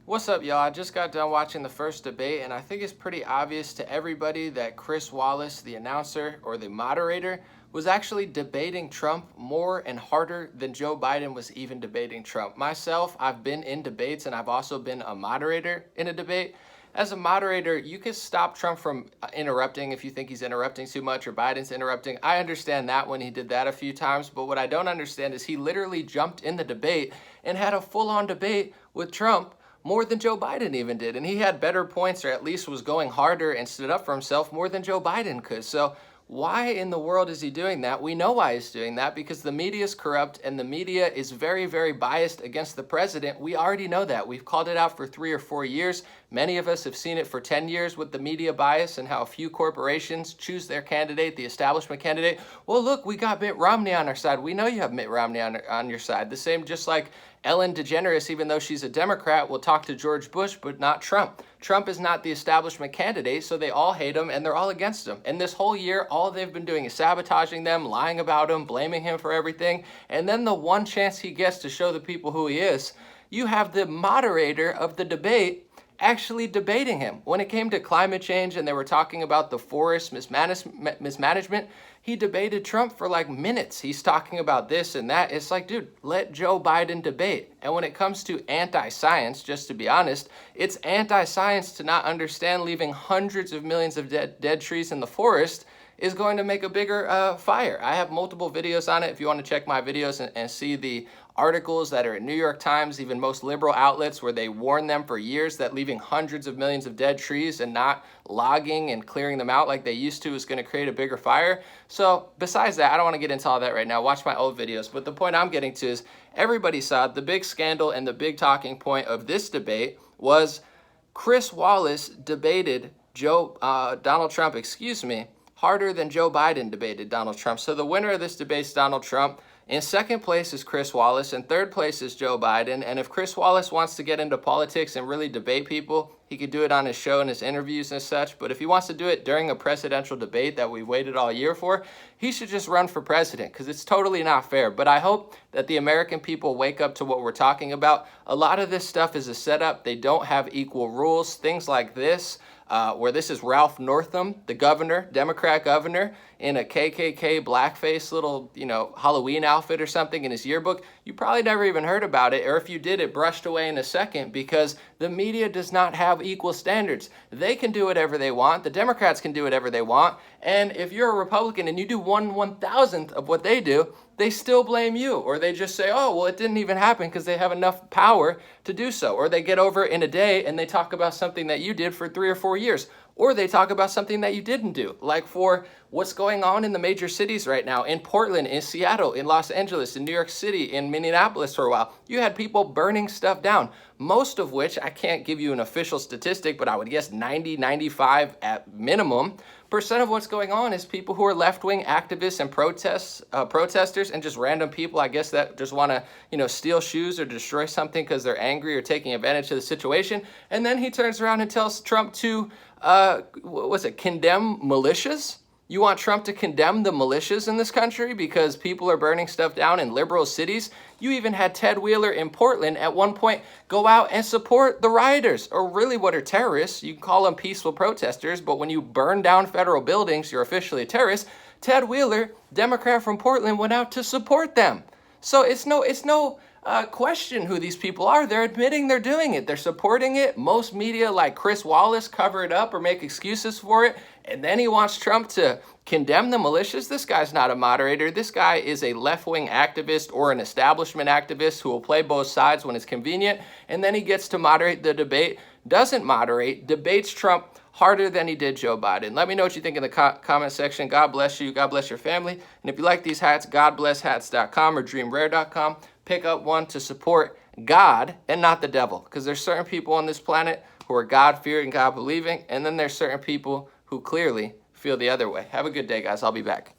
What's up, y'all? I just got done watching the first debate, and I think it's pretty obvious to everybody that Chris Wallace, the announcer or the moderator, was actually debating Trump more and harder than Joe Biden was even debating Trump. Myself, I've been in debates and I've also been a moderator in a debate. As a moderator, you can stop Trump from interrupting if you think he's interrupting too much or Biden's interrupting. I understand that when he did that a few times, but what I don't understand is he literally jumped in the debate and had a full-on debate with Trump more than Joe Biden even did. And he had better points, or at least was going harder and stood up for himself more than Joe Biden could. So why in the world is he doing that? We know why he's doing that, because the media is corrupt and the media is very, very biased against the president. We already know that. We've called it out for 3 or 4 years. Many of us have seen it for 10 years with the media bias and how a few corporations choose their candidate, the establishment candidate. Well, look, we got Mitt Romney on our side. We know you have Mitt Romney on your side. The same, just like Ellen DeGeneres, even though she's a Democrat, will talk to George Bush, but not Trump. Trump is not the establishment candidate, so they all hate him and they're all against him. And this whole year, all they've been doing is sabotaging them, lying about him, blaming him for everything. And then the one chance he gets to show the people who he is, you have the moderator of the debate actually debating him. When it came to climate change and they were talking about the forest mismanagement, he debated Trump for like minutes. He's talking about this and that. It's like, dude, let Joe Biden debate. And when it comes to anti-science, just to be honest, it's anti-science to not understand leaving hundreds of millions of dead trees in the forest is going to make a bigger fire. I have multiple videos on it if you want to check my videos and see the articles that are in New York Times, even most liberal outlets, where they warn them for years that leaving hundreds of millions of dead trees and not logging and clearing them out like they used to is going to create a bigger fire. So besides that, I don't want to get into all that right now. Watch my old videos. But the point I'm getting to is everybody saw the big scandal, and the big talking point of this debate was Chris Wallace debated Donald Trump, harder than Joe Biden debated Donald Trump. So the winner of this debate is Donald Trump. In second place is Chris Wallace. In third place is Joe Biden. And if Chris Wallace wants to get into politics and really debate people, he could do it on his show and his interviews and such. But if he wants to do it during a presidential debate that we waited all year for, he should just run for president, because it's totally not fair. But I hope that the American people wake up to what we're talking about. A lot of this stuff is a setup. They don't have equal rules. Things like this, where this is Ralph Northam, the governor, Democrat governor, in a KKK blackface little, Halloween outfit or something in his yearbook. You probably never even heard about it, or if you did, it brushed away in a second, because the media does not have equal standards. They can do whatever they want. The Democrats can do whatever they want. And if you're a Republican and you do 1/1000th of what they do, they still blame you, or they just say, oh, well, it didn't even happen because they have enough power to do so. Or they get over it in a day and they talk about something that you did for 3 or 4 years. Or they talk about something that you didn't do, like for what's going on in the major cities right now, in Portland, in Seattle, in Los Angeles, in New York City, in Minneapolis for a while. You had people burning stuff down, most of which, I can't give you an official statistic, but I would guess 90, 95 at minimum percent of what's going on is people who are left-wing activists and protesters, and just random people, I guess, that just want to, steal shoes or destroy something because they're angry or taking advantage of the situation. And then he turns around and tells Trump to, condemn militias? You want Trump to condemn the militias in this country because people are burning stuff down in liberal cities? You even had Ted Wheeler in Portland at one point go out and support the rioters, or really what are terrorists. You can call them peaceful protesters, but when you burn down federal buildings, you're officially a terrorist. Ted Wheeler, Democrat from Portland, went out to support them. So it's no question who these people are. They're admitting they're doing it. They're supporting it. Most media, like Chris Wallace, cover it up or make excuses for it. And then he wants Trump to condemn the militias. This guy's not a moderator. This guy is a left-wing activist or an establishment activist who will play both sides when it's convenient. And then he gets to moderate the debate, doesn't moderate, debates Trump harder than he did Joe Biden. Let me know what you think in the comment section. God bless you. God bless your family. And if you like these hats, godblesshats.com or dreamrare.com. Pick up one to support God and not the devil. Because there's certain people on this planet who are God-fearing, God-believing, and then there's certain people who clearly feel the other way. Have a good day, guys. I'll be back.